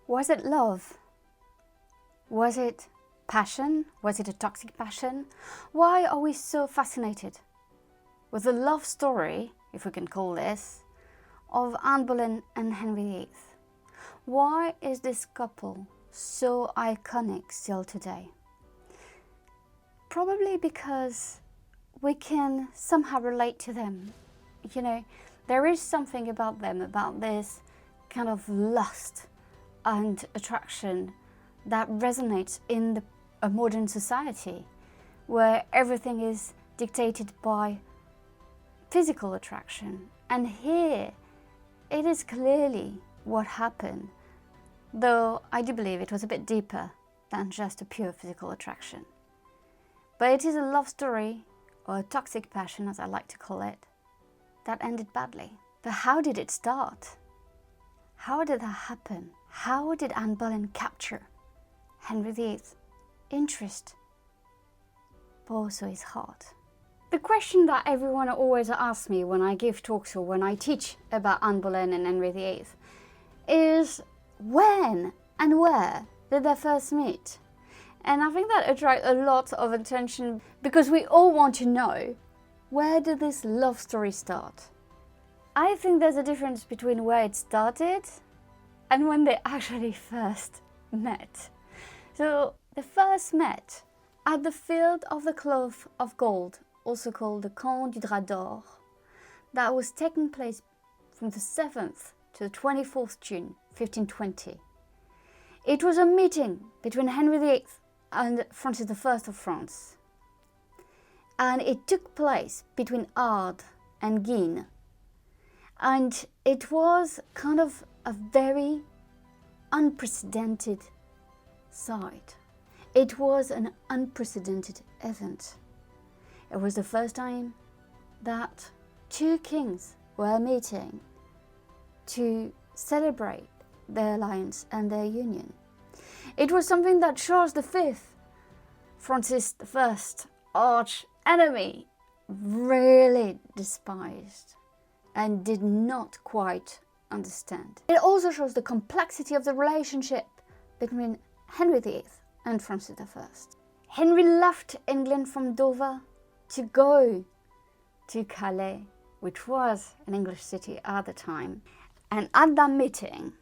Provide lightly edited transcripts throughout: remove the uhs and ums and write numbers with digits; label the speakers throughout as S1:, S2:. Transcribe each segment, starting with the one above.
S1: Was it love? Was it passion? Was it a toxic passion? Why are we so fascinated with the love story, if we can call this, of Anne Boleyn and Henry VIII? Why is this couple so iconic still today? Probably because we can somehow relate to them. You know, there is something about them, about this kind of lust and attraction that resonates in a modern society where everything is dictated by physical attraction. And here it is clearly what happened, though I do believe it was a bit deeper than just a pure physical attraction. But it is a love story, or a toxic passion as I like to call it, that ended badly. But how did it start? How did that happen? How did Anne Boleyn capture Henry VIII's interest, but also his heart? The question that everyone always asks me when I give talks or when I teach about Anne Boleyn and Henry VIII is when and where did they first meet? And I think that attracts a lot of attention because we all want to know, where did this love story start? I think there's a difference between where it started and when they actually first met. So they first met at the Field of the Cloth of Gold, also called the Camp du Drap d'Or, that was taking place from the 7th to the 24th June 1520. It was a meeting between Henry VIII and Francis I of France, and it took place between Ardes and Guines, and it was kind of a very unprecedented sight. It was an unprecedented event. It was the first time that two kings were meeting to celebrate their alliance and their union. It was something that Charles V, Francis I, arch enemy, really despised and did not quite understand. It also shows the complexity of the relationship between Henry VIII and Francis I. Henry left England from Dover to go to Calais, which was an English city at the time. And at that meeting,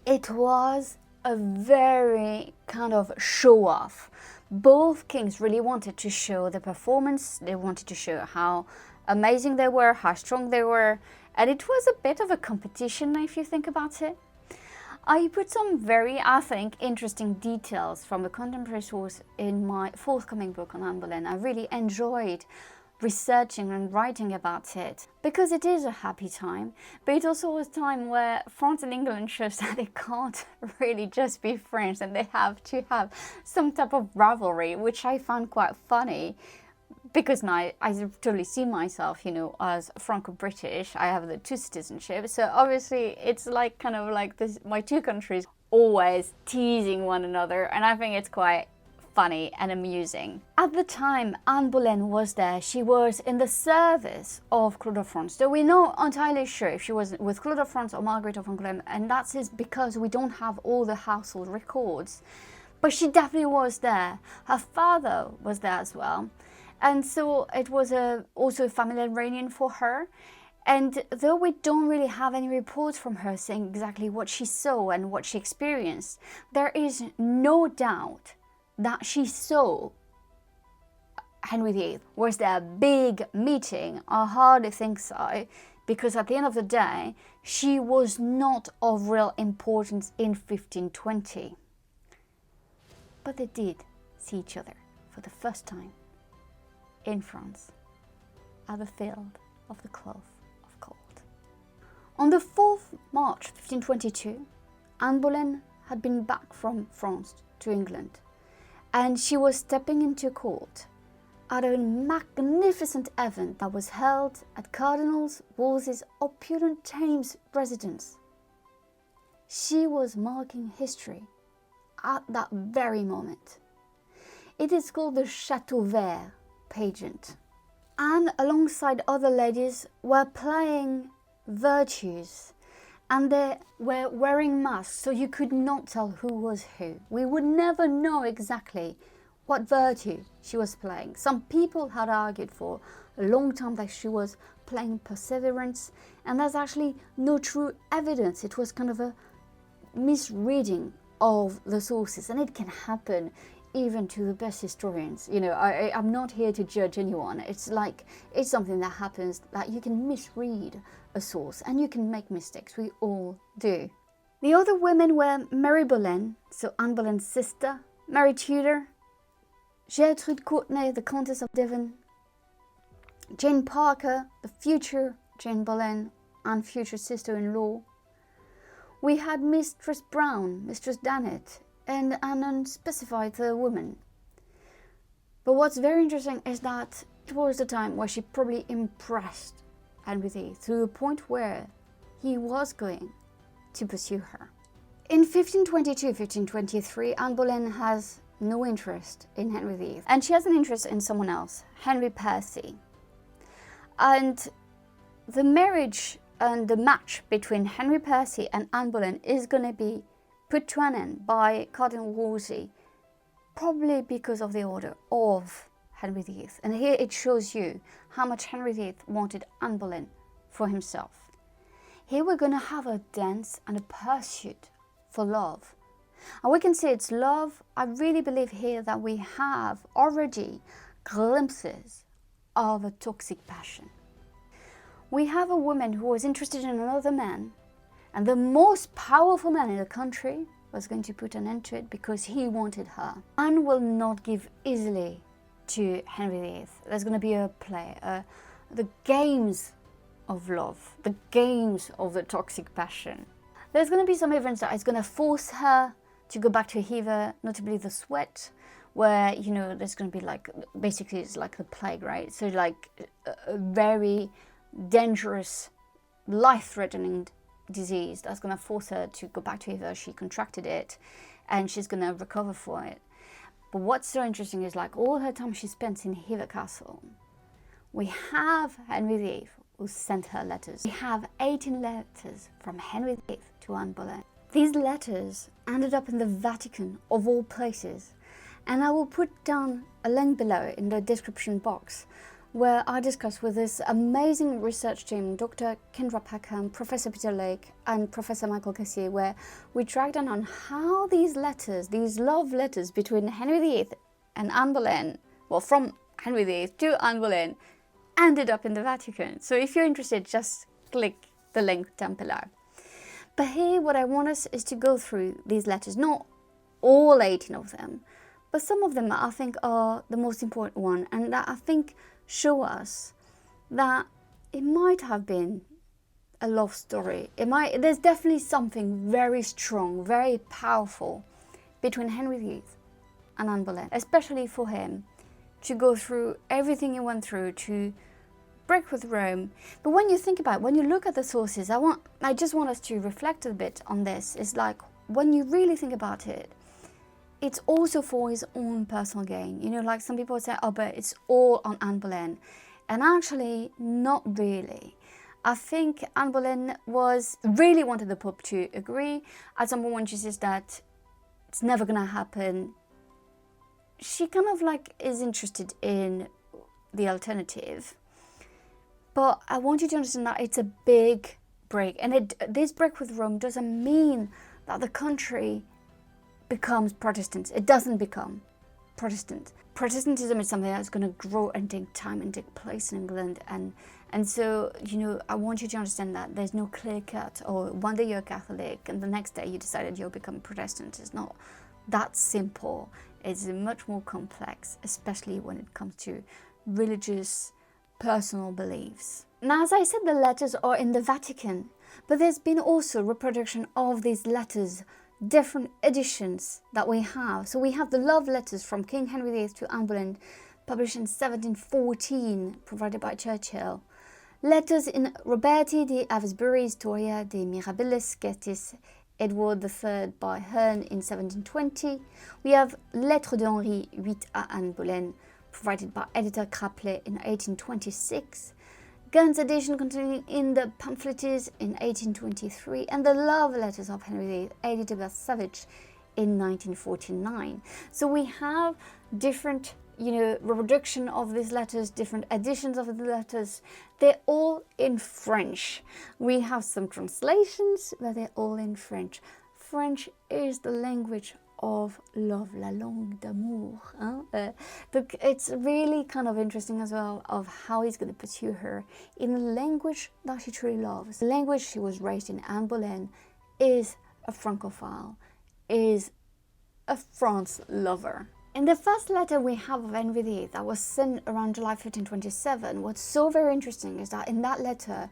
S1: it was a very kind of show-off. Both kings really wanted to show the performance. They wanted to show how amazing they were, how strong they were. And it was a bit of a competition, if you think about it. I put some very, I think, interesting details from a contemporary source in my forthcoming book on Anne Boleyn. I really enjoyed researching and writing about it because it is a happy time, but it also was a time where France and England shows that they can't really just be friends and they have to have some type of rivalry, which I found quite funny. Because now I totally see myself, you know, as Franco-British. I have the two citizenships, so obviously it's like kind of like this, my two countries always teasing one another, and I think it's quite funny and amusing. At the time Anne Boleyn was there, she was in the service of Claude of France. So we're not entirely sure if she was with Claude of France or Margaret of Angoulême, and that's because we don't have all the household records. But she definitely was there. Her father was there as well. And so it was also a family reunion for her. And though we don't really have any reports from her saying exactly what she saw and what she experienced, there is no doubt that she saw Henry VIII. Was there a big meeting? I hardly think so, because at the end of the day, she was not of real importance in 1520. But they did see each other for the first time in France, at the Field of the Cloth of Gold. On the 4th March 1522, Anne Boleyn had been back from France to England, and she was stepping into court at a magnificent event that was held at Cardinal Wolsey's opulent Thames residence. She was marking history at that very moment. It is called the Vert pageant. Anne, alongside other ladies, were playing virtues and they were wearing masks, so you could not tell who was who. We would never know exactly what virtue she was playing. Some people had argued for a long time that she was playing perseverance, and there's actually no true evidence. It was kind of a misreading of the sources, and it can happen even to the best historians. You know, I'm not here to judge anyone. It's something that happens, that you can misread a source and you can make mistakes. We all do. The other women were Mary Boleyn, so Anne Boleyn's sister, Mary Tudor, Gertrude Courtenay, the Countess of Devon, Jane Parker, the future Jane Boleyn and future sister-in-law. We had Mistress Brown, Mistress Dannet, and an unspecified third woman. But what's very interesting is that it was the time where she probably impressed Henry VIII to the point where he was going to pursue her. In 1522-1523, Anne Boleyn has no interest in Henry VIII, and she has an interest in someone else, Henry Percy. And the marriage and the match between Henry Percy and Anne Boleyn is going to be put to an end by Cardinal Wolsey, probably because of the order of Henry VIII. And here it shows you how much Henry VIII wanted Anne Boleyn for himself. Here we're going to have a dance and a pursuit for love. And we can say it's love. I really believe here that we have already glimpses of a toxic passion. We have a woman who was interested in another man, and the most powerful man in the country was going to put an end to it because he wanted her. Anne will not give easily to Henry VIII. There's going to be a play, the games of love, the games of the toxic passion. There's going to be some events that is going to force her to go back to Hever, notably the sweat, where, you know, there's going to be like, basically it's like the plague, right? So like a very dangerous, life-threatening disease that's going to force her to go back to Hever. She contracted it and she's going to recover for it. But what's so interesting is like all her time she spent in Hever Castle, we have Henry VIII who sent her letters. We have 18 letters from Henry VIII to Anne Boleyn. These letters ended up in the Vatican, of all places, and I will put down a link below in the description box where I discuss with this amazing research team, Dr Kendra Packham, Professor Peter Lake and Professor Michael Questier, where we track down on how these letters, these love letters between Henry VIII and Anne Boleyn, well, from Henry VIII to Anne Boleyn, ended up in the Vatican. So if you're interested, just click the link down below. But here what I want us is to go through these letters, not all 18 of them, but some of them I think are the most important one, and that I think show us that it might have been a love story. There's definitely something very strong, very powerful between Henry VIII and Anne Boleyn, especially for him to go through everything he went through, to break with Rome. But when you think about it, when you look at the sources, I just want us to reflect a bit on this. It's like, when you really think about it, it's also for his own personal gain. You know, like some people say, oh, but it's all on Anne Boleyn. And actually, not really. I think Anne Boleyn really wanted the Pope to agree. At some point when she says that it's never going to happen, she kind of like is interested in the alternative. But I want you to understand that it's a big break. And this break with Rome doesn't mean that the country becomes Protestant. It doesn't become Protestant. Protestantism is something that's going to grow and take time and take place in England. And so, you know, I want you to understand that there's no clear cut, or one day you're Catholic and the next day you decided you'll become Protestant. It's not that simple. It's much more complex, especially when it comes to religious, personal beliefs. Now, as I said, the letters are in the Vatican, but there's been also reproduction of these letters, different editions that we have. So we have the love letters from King Henry VIII to Anne Boleyn, published in 1714, provided by Churchill. Letters in Roberti di Aversbury, Storia de Mirabilis Scetis, Edward III by Hearn in 1720. We have Lettres d'Henri VIII à Anne Boleyn, provided by editor Kraplé in 1826. Gunn's edition containing in the pamphlets in 1823, and the love letters of Henry VIII, edited by Savage in 1949. So we have different, reproduction of these letters, different editions of the letters. They're all in French. We have some translations, but they're all in French. French is the language of love, la langue d'amour. But it's really kind of interesting as well of how he's going to pursue her in a language that she truly loves. The language she was raised in, Anne Boleyn, is a Francophile, is a France lover. In the first letter we have of Henry VIII that was sent around July 1527, what's so very interesting is that in that letter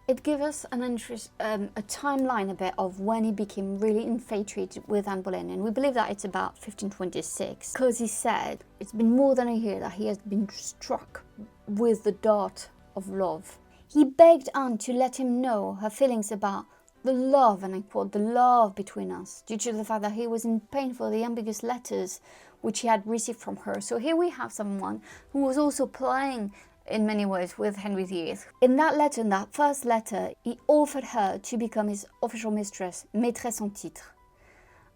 S1: it gives us a timeline a bit of when he became really infatuated with Anne Boleyn, and we believe that it's about 1526, because he said it's been more than a year that he has been struck with the dart of love. He begged Anne to let him know her feelings about the love, and I quote, the love between us, due to the fact that he was in pain for the ambiguous letters which he had received from her. So here we have someone who was also playing in many ways with Henry VIII. In that letter, in that first letter, he offered her to become his official mistress, maîtresse en titre.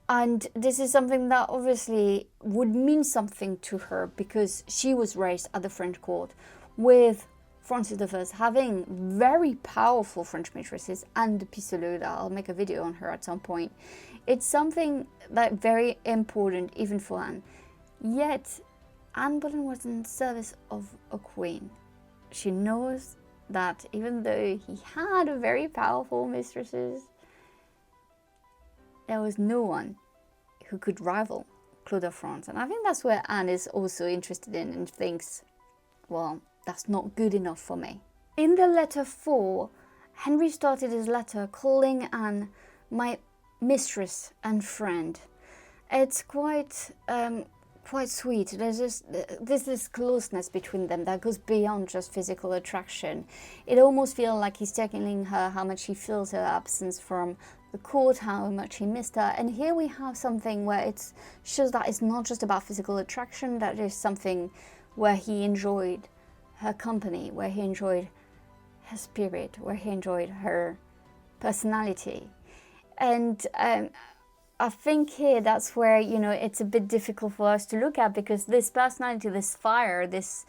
S1: And this is something that obviously would mean something to her, because she was raised at the French court with Francis I having very powerful French mistresses, and the Pisseleu, that I'll make a video on her at some point. It's something that very important even for Anne. Yet Anne Boleyn was in service of a queen. She knows that even though he had a very powerful mistresses, there was no one who could rival Claude of France. And I think that's where Anne is also interested in and thinks, well, that's not good enough for me. In the letter 4, Henry started his letter calling Anne my mistress and friend. It's quite sweet. There's this closeness between them that goes beyond just physical attraction. It almost feels like he's telling her how much he feels her absence from the court, how much he missed her. And here we have something where it shows that it's not just about physical attraction, that is something where he enjoyed her company, where he enjoyed her spirit, where he enjoyed her personality. And I think here that's where, it's a bit difficult for us to look at, because this personality, this fire, this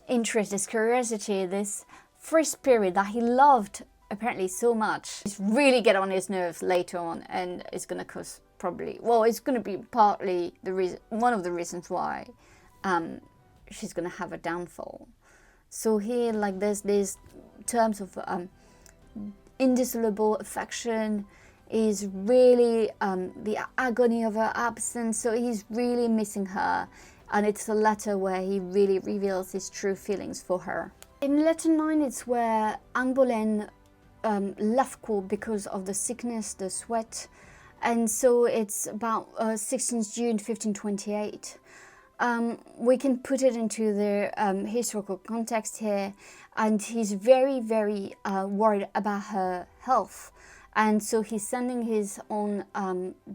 S1: interest, this curiosity, this free spirit that he loved apparently so much, is really get on his nerves later on, and it's going to cause it's going to be partly the reason, one of the reasons why she's going to have a downfall. So here, there's these terms of indissoluble affection, is really the agony of her absence, so he's really missing her, and it's a letter where he really reveals his true feelings for her. In letter 9, it's where Anne Boleyn left court because of the sickness, the sweat, and so it's about 16th June 1528. We can put it into the historical context here, and he's very, very worried about her health. And so he's sending his own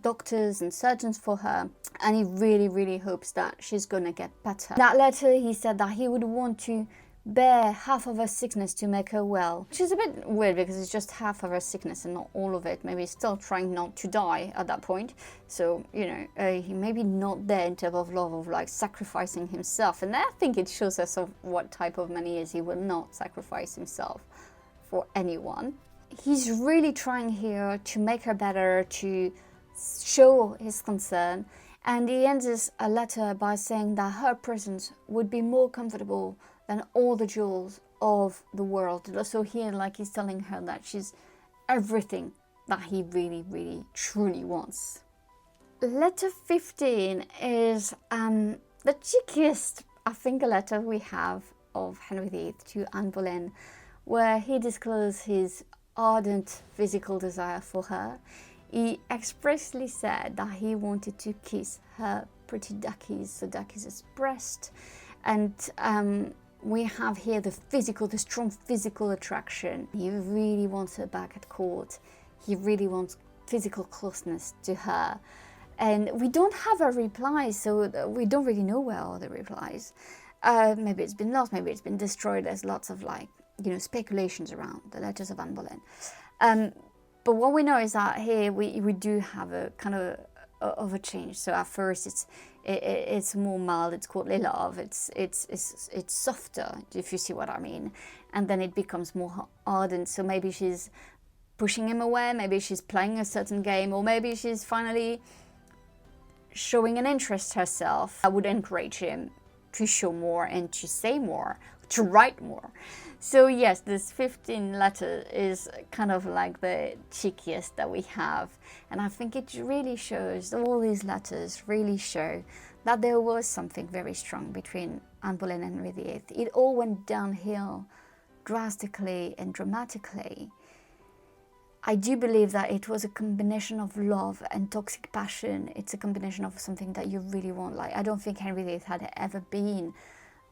S1: doctors and surgeons for her, and he really, really hopes that she's going to get better. In that letter, he said that he would want to bear half of her sickness to make her well, which is a bit weird because it's just half of her sickness and not all of it. Maybe he's still trying not to die at that point. So, he maybe not there in terms of love, of sacrificing himself. And I think it shows us of what type of man he is. He will not sacrifice himself for anyone. He's really trying here to make her better, to show his concern, and he ends a letter by saying that her presence would be more comfortable than all the jewels of the world. So here, he's telling her that she's everything that he really, really, truly wants. Letter 15 is the cheekiest, I think, a letter we have of Henry VIII to Anne Boleyn, where he discloses his ardent physical desire for her. He expressly said that he wanted to kiss her pretty duckies, so duckies' breast, and we have here the strong physical attraction. He really wants her back at court. He really wants physical closeness to her, and we don't have a reply, so we don't really know where are the replies. Maybe it's been lost, maybe it's been destroyed. There's lots of speculations around the letters of Anne Boleyn. But what we know is that here we do have a kind of a change. So at first it's more mild, it's courtly love, it's softer, if you see what I mean, and then it becomes more ardent. So maybe she's pushing him away, maybe she's playing a certain game, or maybe she's finally showing an interest herself. I would encourage him to show more and to say more, to write more. So yes, this 15 letter is kind of like the cheekiest that we have, and I think it really shows, all these letters really show that there was something very strong between Anne Boleyn and Henry VIII. It all went downhill drastically and dramatically. I do believe that it was a combination of love and toxic passion. It's a combination of something that you really want. Like, I don't think Henry VIII had ever been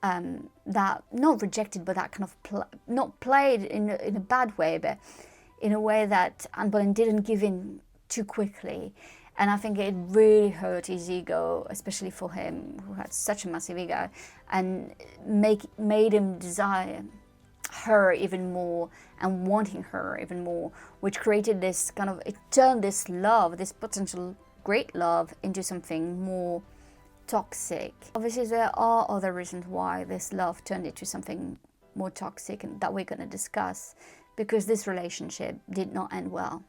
S1: that, not rejected, but that kind of not played in a bad way, but in a way that Anne Boleyn didn't give in too quickly. And I think it really hurt his ego, especially for him, who had such a massive ego, and made him desire her even more and wanting her even more, which created this kind of, it turned this love, this potential great love, into something more toxic. Obviously there are other reasons why this love turned into something more toxic, and that we're going to discuss, because this relationship did not end well.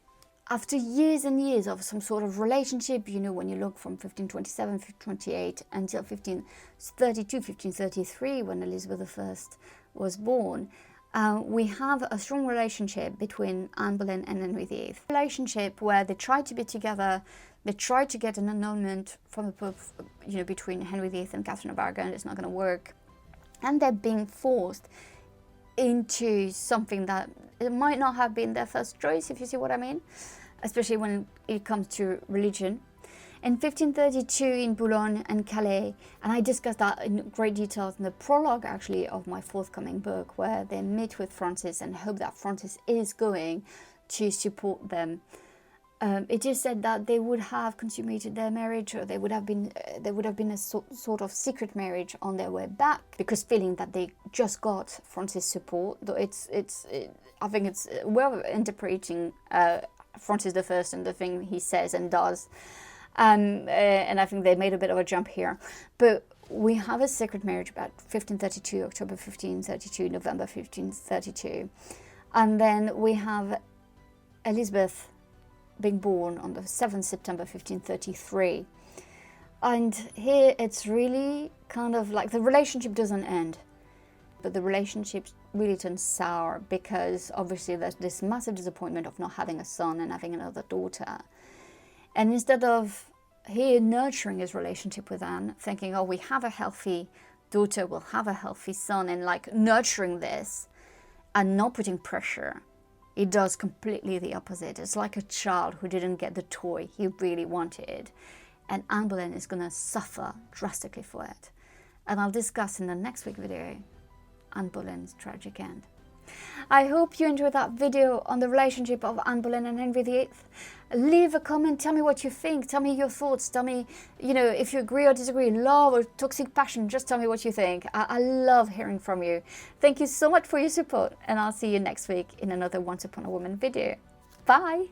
S1: After years and years of some sort of relationship, when you look from 1527, 1528 until 1532, 1533, when Elizabeth I was born, we have a strong relationship between Anne Boleyn and Henry VIII. A relationship where they tried to be together, they tried to get an annulment from the Pope, between Henry VIII and Catherine of Aragon. It's not going to work. And they're being forced into something that it might not have been their first choice, if you see what I mean, especially when it comes to religion. In 1532 in Boulogne and Calais, and I discussed that in great detail in the prologue actually of my forthcoming book, where they meet with Francis and hope that Francis is going to support them. It is said that they would have consummated their marriage, or they would have been a sort of secret marriage on their way back, because feeling that they just got Francis' support. Though I think it's well interpreting Francis I and the thing he says and does. And I think they made a bit of a jump here. But we have a secret marriage about 1532, October 1532, November 1532. And then we have Elizabeth being born on the 7th September 1533. And here it's really kind of like the relationship doesn't end, but the relationship really turns sour, because obviously there's this massive disappointment of not having a son and having another daughter. And instead of here nurturing his relationship with Anne, thinking, oh, we have a healthy daughter, we'll have a healthy son, and like nurturing this and not putting pressure, it does completely the opposite. It's like a child who didn't get the toy he really wanted. And Anne Boleyn is going to suffer drastically for it. And I'll discuss in the next week video Anne Boleyn's tragic end. I hope you enjoyed that video on the relationship of Anne Boleyn and Henry VIII. Leave a comment, tell me what you think, tell me your thoughts, tell me, if you agree or disagree, love or toxic passion, just tell me what you think. I love hearing from you. Thank you so much for your support, and I'll see you next week in another Once Upon a Woman video. Bye!